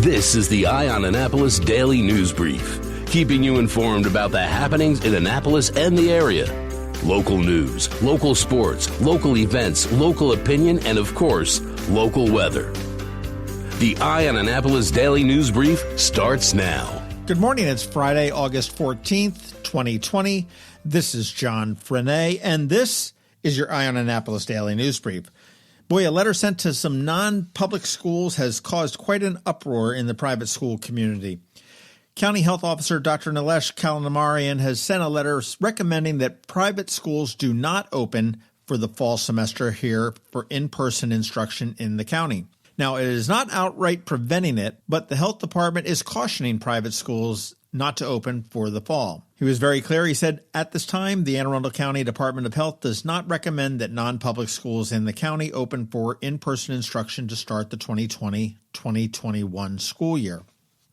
This is the Eye on Annapolis Daily News Brief, keeping you informed about the happenings in Annapolis and the area. Local news, local sports, local events, local opinion, and of course, local weather. The Eye on Annapolis Daily News Brief starts now. Good morning. It's Friday, August 14th, 2020. This is John Frenaye, and this is your Eye on Annapolis Daily News Brief. Boy, a letter sent to some non-public schools has caused quite an uproar in the private school community. County Health Officer Dr. Nilesh Kalanamarian has sent a letter recommending that private schools do not open for the fall semester here for in-person instruction in the county. Now, it is not outright preventing it, but the health department is cautioning private schools not to open for the fall. He was very clear. He said, at this time, the Anne Arundel County Department of Health does not recommend that non-public schools in the county open for in-person instruction to start the 2020-2021 school year.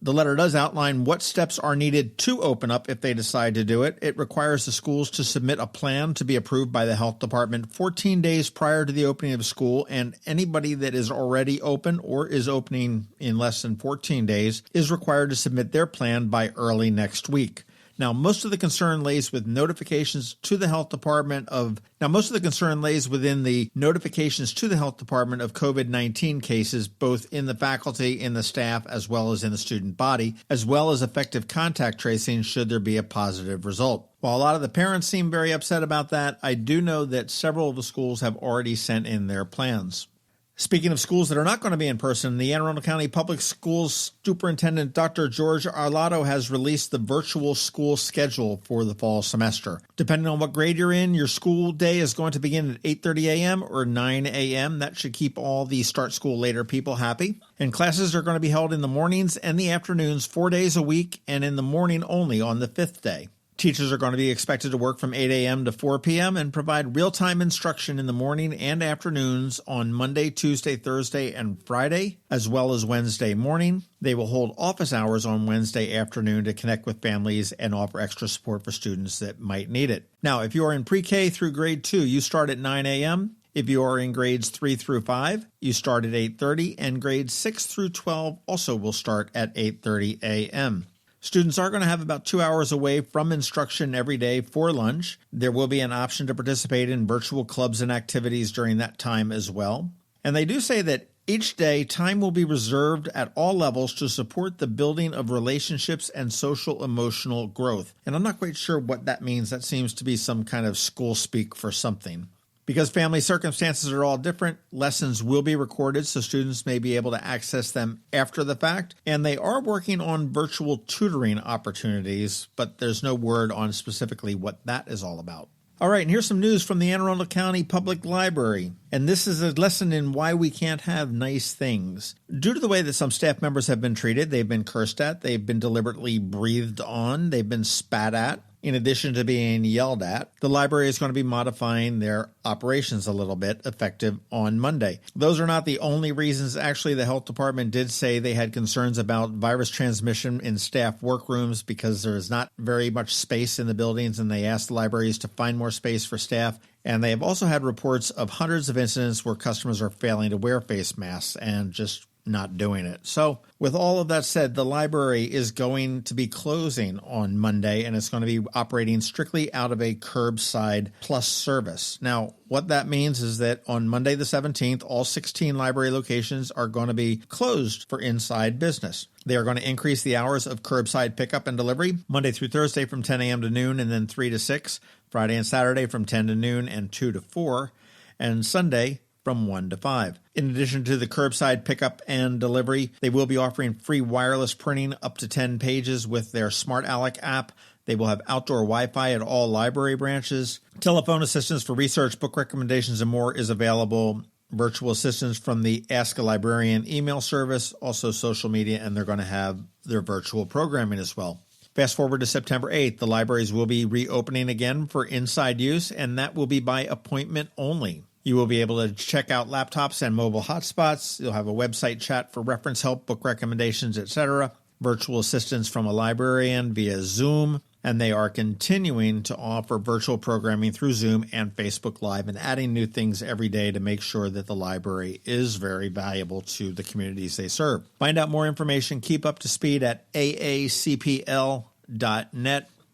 The letter does outline what steps are needed to open up if they decide to do it. It requires the schools to submit a plan to be approved by the health department 14 days prior to the opening of school, and anybody that is already open or is opening in less than 14 days is required to submit their plan by early next week. Now, most of the concern lays with notifications to the health department of within the notifications to the health department of COVID-19 cases, both in the faculty, in the staff, as well as in the student body, as well as effective contact tracing should there be a positive result. While a lot of the parents seem very upset about that, I do know that several of the schools have already sent in their plans. Speaking of schools that are not going to be in person, the Anne Arundel County Public Schools Superintendent Dr. George Arlatto has released the virtual school schedule for the fall semester. Depending on what grade you're in, your school day is going to begin at 8:30 a.m. or 9 a.m. That should keep all the start school later people happy. And classes are going to be held in the mornings and the afternoons 4 days a week, and in the morning only on the fifth day. Teachers are going to be expected to work from 8 a.m. to 4 p.m. and provide real-time instruction in the morning and afternoons on Monday, Tuesday, Thursday, and Friday, as well as Wednesday morning. They will hold office hours on Wednesday afternoon to connect with families and offer extra support for students that might need it. Now, if you are in pre-K through grade 2, you start at 9 a.m. If you are in grades 3 through 5, you start at 8:30, and grades 6 through 12 also will start at 8:30 a.m. Students are going to have about 2 hours away from instruction every day for lunch. There will be an option to participate in virtual clubs and activities during that time as well. And they do say that each day, time will be reserved at all levels to support the building of relationships and social emotional growth. And I'm not quite sure what that means. That seems to be some kind of school speak for something. Because family circumstances are all different, lessons will be recorded so students may be able to access them after the fact. And they are working on virtual tutoring opportunities, but there's no word on specifically what that is all about. All right, and here's some news from the Anne Arundel County Public Library. And this is a lesson in why we can't have nice things. Due to the way that some staff members have been treated, they've been cursed at, they've been deliberately breathed on, they've been spat at. In addition to being yelled at, the library is going to be modifying their operations a little bit effective on Monday. Those are not the only reasons. Actually, the health department did say they had concerns about virus transmission in staff workrooms because there is not very much space in the buildings, and they asked the libraries to find more space for staff. And they have also had reports of hundreds of incidents where customers are failing to wear face masks and just not doing it. So with all of that said, the library is going to be closing on Monday, and it's going to be operating strictly out of a curbside plus service. Now, what that means is that on Monday the 17th, all 16 library locations are going to be closed for inside business. They are going to increase the hours of curbside pickup and delivery Monday through Thursday from 10 a.m. to noon and then 3 to 6, Friday and Saturday from 10 to noon and 2 to 4, and Sunday from 1 to 5. In addition to the curbside pickup and delivery, they will be offering free wireless printing up to 10 pages with their Smart Alec app. They will have outdoor Wi-Fi at all library branches. Telephone assistance for research, book recommendations, and more is available. Virtual assistance from the Ask a Librarian email service, also social media, and they're going to have their virtual programming as well. Fast forward to September 8th, the libraries will be reopening again for inside use, and that will be by appointment only. You will be able to check out laptops and mobile hotspots. You'll have a website chat for reference help, book recommendations, etc. Virtual assistance from a librarian via Zoom. and they are continuing to offer virtual programming through Zoom and Facebook Live and adding new things every day to make sure that the library is very valuable to the communities they serve. Find out more information, keep up to speed at AACPL.net.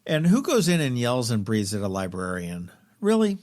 And who goes in and yells and breathes at a librarian? Really?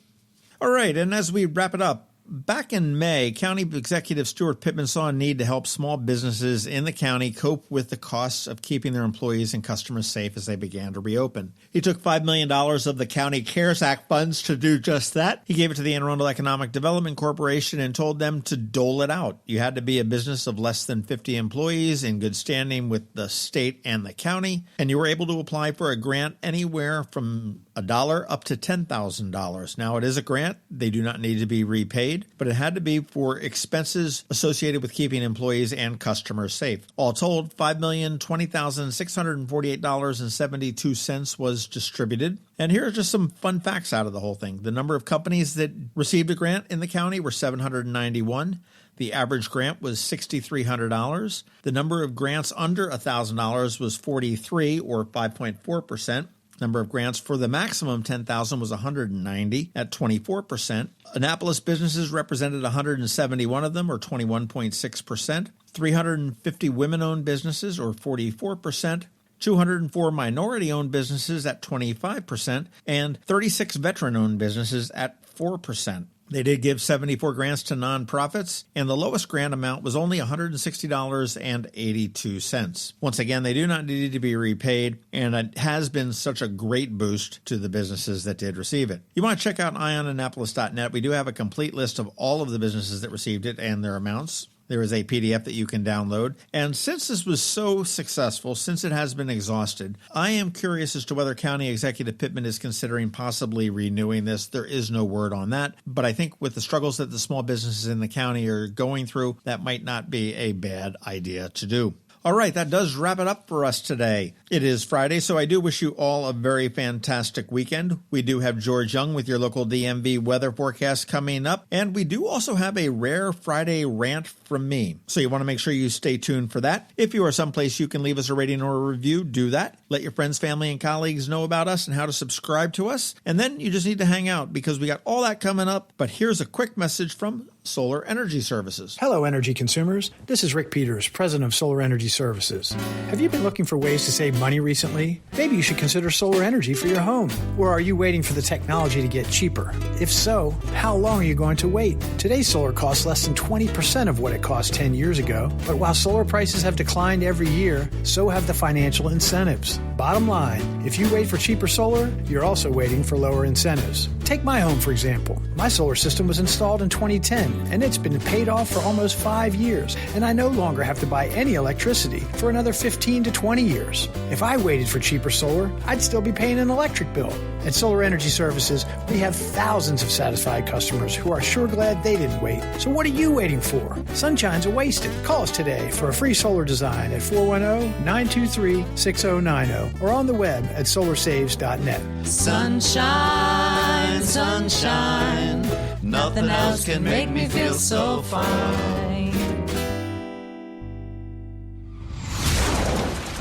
All right, and as we wrap it up, back in May, County Executive Stuart Pittman saw a need to help small businesses in the county cope with the costs of keeping their employees and customers safe as they began to reopen. He took $5 million of the County CARES Act funds to do just that. He gave it to the Arundel Economic Development Corporation and told them to dole it out. You had to be a business of less than 50 employees in good standing with the state and the county, and you were able to apply for a grant anywhere from $1 up to $10,000. Now, it is a grant. They do not need to be repaid, but it had to be for expenses associated with keeping employees and customers safe. All told, $5,020,648.72 was distributed. And here are just some fun facts out of the whole thing. The number of companies that received a grant in the county were 791. The average grant was $6,300. The number of grants under $1,000 was 43, or 5.4%. Number of grants for the maximum $10,000 was 190 at 24%. Annapolis businesses represented 171 of them, or 21.6%. 350 women-owned businesses, or 44%. 204 minority-owned businesses at 25%, and 36 veteran-owned businesses at 4%. They did give 74 grants to nonprofits, and the lowest grant amount was only $160.82. Once again, they do not need to be repaid, and it has been such a great boost to the businesses that did receive it. You want to check out eyeonannapolis.net. We do have a complete list of all of the businesses that received it and their amounts. There is a PDF that you can download. And since this was so successful, since it has been exhausted, I am curious as to whether County Executive Pittman is considering possibly renewing this. There is no word on that. But I think with the struggles that the small businesses in the county are going through, that might not be a bad idea to do. All right, that does wrap it up for us today. It is Friday, so I do wish you all a very fantastic weekend. We do have George Young with your local DMV weather forecast coming up, and we do also have a rare Friday rant from me. So you want to make sure you stay tuned for that. If you are someplace you can leave us a rating or a review, do that. Let your friends, family, and colleagues know about us and how to subscribe to us. And then you just need to hang out because we got all that coming up. But here's a quick message from Solar Energy Services. Hello, energy consumers. This is Rick Peters, president of Solar Energy Services. Have you been looking for ways to save money recently? Maybe you should consider solar energy for your home. Or are you waiting for the technology to get cheaper? If so, how long are you going to wait? Today's solar costs less than 20% of what it cost 10 years ago. But while solar prices have declined every year, so have the financial incentives. Bottom line, if you wait for cheaper solar, you're also waiting for lower incentives. Take my home, for example. My solar system was installed in 2010, and it's been paid off for almost 5 years, and I no longer have to buy any electricity for another 15 to 20 years. If I waited for cheaper solar, I'd still be paying an electric bill. At Solar Energy Services, we have thousands of satisfied customers who are sure glad they didn't wait. So what are you waiting for? Sunshine's a wasted. Call us today for a free solar design at 410-923-6090 or on the web at solarsaves.net. Sunshine, sunshine, nothing else can make me feel so fine.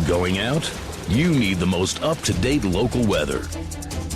Going out? You need the most up-to-date local weather.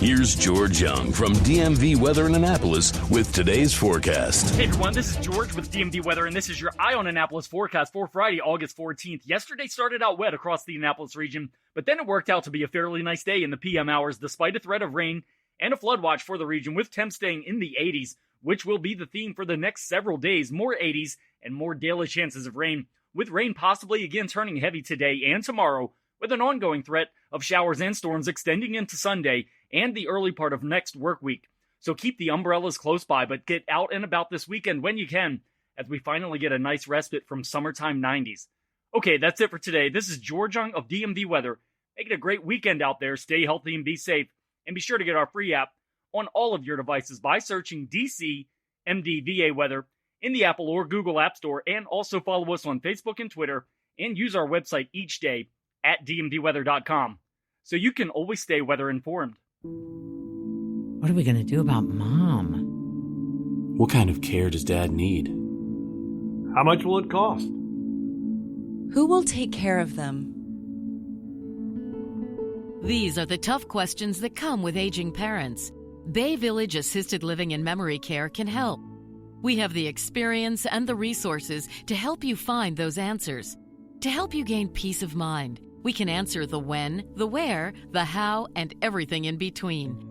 Here's George Young from DMV Weather in Annapolis with today's forecast. Hey everyone, this is George with DMV Weather, and this is your Eye on Annapolis forecast for Friday, August 14th. Yesterday started out wet across the Annapolis region, but then it worked out to be a fairly nice day in the PM hours, despite a threat of rain and a flood watch for the region, with temps staying in the 80s, which will be the theme for the next several days. More 80s and more daily chances of rain, with rain possibly again turning heavy today and tomorrow, with an ongoing threat of showers and storms extending into Sunday and the early part of next work week. So keep the umbrellas close by, but get out and about this weekend when you can, as we finally get a nice respite from summertime 90s. Okay, that's it for today. This is George Young of DMV Weather. Make it a great weekend out there. Stay healthy and be safe. And be sure to get our free app on all of your devices by searching DC MDVA Weather in the Apple or Google App Store. And also follow us on Facebook and Twitter, and use our website each day at dmvweather.com, so you can always stay weather informed. What are we going to do about Mom? What kind of care does Dad need? How much will it cost? Who will take care of them? These are the tough questions that come with aging parents. Bay Village Assisted Living and Memory Care can help. We have the experience and the resources to help you find those answers. To help you gain peace of mind, we can answer the when, the where, the how, and everything in between.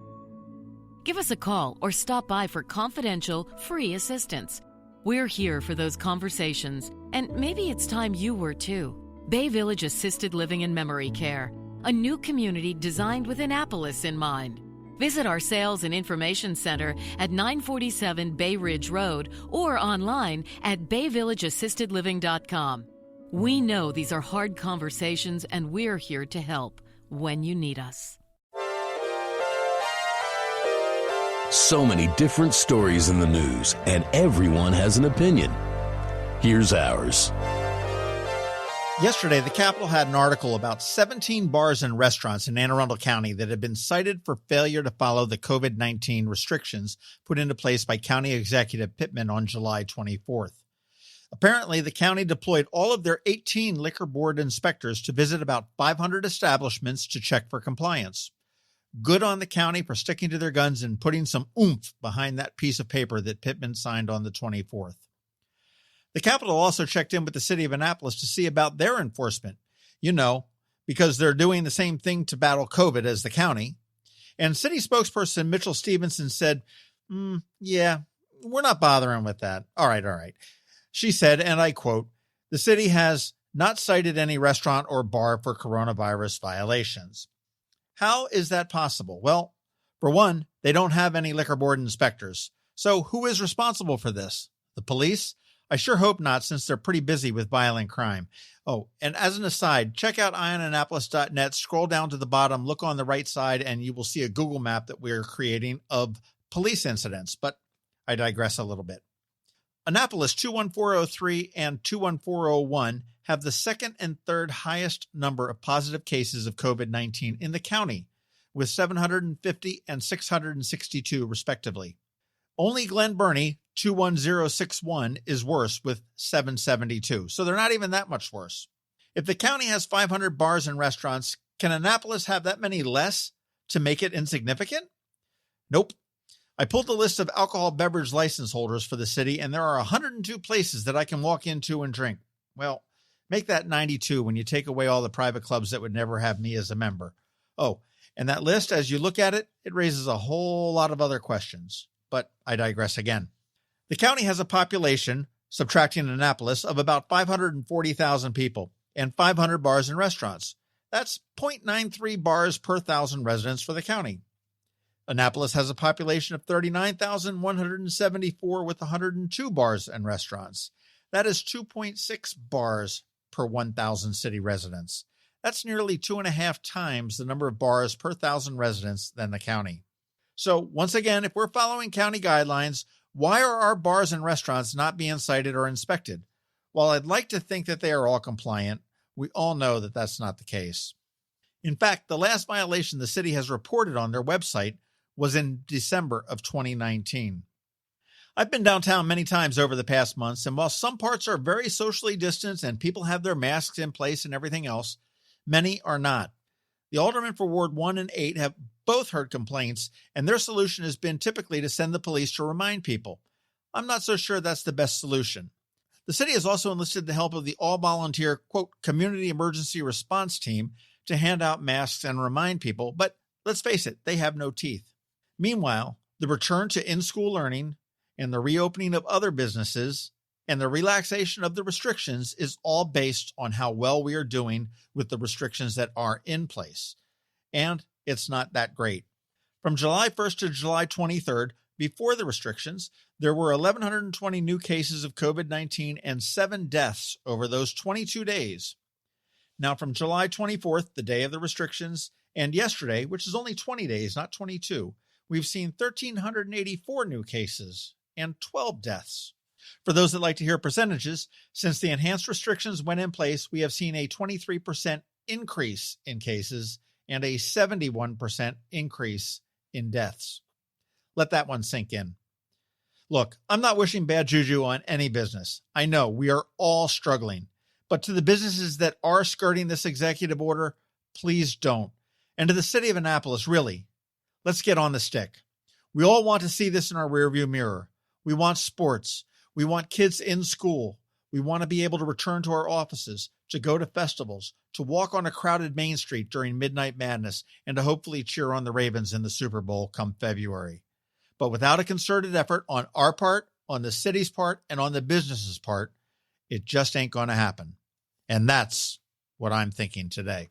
Give us a call or stop by for confidential, free assistance. We're here for those conversations, and maybe it's time you were too. Bay Village Assisted Living and Memory Care, a new community designed with Annapolis in mind. Visit our Sales and Information Center at 947 Bay Ridge Road or online at bayvillageassistedliving.com. We know these are hard conversations, and we're here to help when you need us. So many different stories in the news, and everyone has an opinion. Here's ours. Yesterday, the Capitol had an article about 17 bars and restaurants in Anne Arundel County that had been cited for failure to follow the COVID-19 restrictions put into place by County Executive Pittman on July 24th. Apparently, the county deployed all of their 18 liquor board inspectors to visit about 500 establishments to check for compliance. Good on the county for sticking to their guns and putting some oomph behind that piece of paper that Pittman signed on the 24th. The Capitol also checked in with the city of Annapolis to see about their enforcement, because they're doing the same thing to battle COVID as the county. And city spokesperson Mitchell Stevenson said, yeah, we're not bothering with that. All right. She said, and I quote, "The city has not cited any restaurant or bar for coronavirus violations." How is that possible? Well, for one, they don't have any liquor board inspectors. So who is responsible for this? The police? I sure hope not, since they're pretty busy with violent crime. Oh, and as an aside, check out ionannapolis.net, scroll down to the bottom, look on the right side, and you will see a Google map that we're creating of police incidents. But I digress a little bit. Annapolis 21403 and 21401 have the second and third highest number of positive cases of COVID-19 in the county, with 750 and 662 respectively. Only Glen Burnie 21061 is worse with 772, so they're not even that much worse. If the county has 500 bars and restaurants, can Annapolis have that many less to make it insignificant? Nope. I pulled the list of alcohol beverage license holders for the city, and there are 102 places that I can walk into and drink. Well, make that 92 when you take away all the private clubs that would never have me as a member. Oh, and that list, as you look at it, it raises a whole lot of other questions. But I digress again. The county has a population, subtracting Annapolis, of about 540,000 people and 500 bars and restaurants. That's 0.93 bars per 1,000 residents for the county. Annapolis has a population of 39,174 with 102 bars and restaurants. That is 2.6 bars per 1,000 city residents. That's nearly 2.5 times the number of bars per 1,000 residents than the county. So once again, if we're following county guidelines, why are our bars and restaurants not being cited or inspected? While I'd like to think that they are all compliant, we all know that that's not the case. In fact, the last violation the city has reported on their website was in December of 2019. I've been downtown many times over the past months, and while some parts are very socially distanced and people have their masks in place and everything else, many are not. The aldermen for Ward 1 and 8 have both heard complaints, and their solution has been typically to send the police to remind people. I'm not so sure that's the best solution. The city has also enlisted the help of the all-volunteer, quote, community emergency response team to hand out masks and remind people, but let's face it, they have no teeth. Meanwhile, the return to in-school learning and the reopening of other businesses and the relaxation of the restrictions is all based on how well we are doing with the restrictions that are in place. And it's not that great. From July 1st to July 23rd, before the restrictions, there were 1,120 new cases of COVID-19 and 7 deaths over those 22 days. Now, from July 24th, the day of the restrictions, and yesterday, which is only 20 days, not 22, we've seen 1,384 new cases and 12 deaths. For those that like to hear percentages, since the enhanced restrictions went in place, we have seen a 23% increase in cases and a 71% increase in deaths. Let that one sink in. Look, I'm not wishing bad juju on any business. I know we are all struggling, but to the businesses that are skirting this executive order, please don't. And to the city of Annapolis, really, let's get on the stick. We all want to see this in our rearview mirror. We want sports. We want kids in school. We want to be able to return to our offices, to go to festivals, to walk on a crowded Main Street during Midnight Madness, and to hopefully cheer on the Ravens in the Super Bowl come February. But without a concerted effort on our part, on the city's part, and on the business's part, it just ain't going to happen. And that's what I'm thinking today.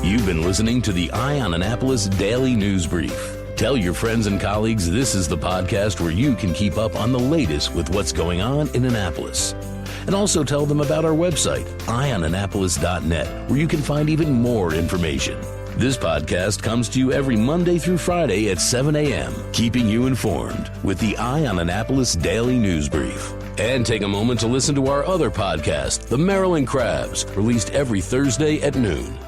You've been listening to the Eye on Annapolis Daily News Brief. Tell your friends and colleagues this is the podcast where you can keep up on the latest with what's going on in Annapolis. And also tell them about our website, eyeonannapolis.net, where you can find even more information. This podcast comes to you every Monday through Friday at 7 a.m., keeping you informed with the Eye on Annapolis Daily News Brief. And take a moment to listen to our other podcast, The Maryland Crabs, released every Thursday at noon.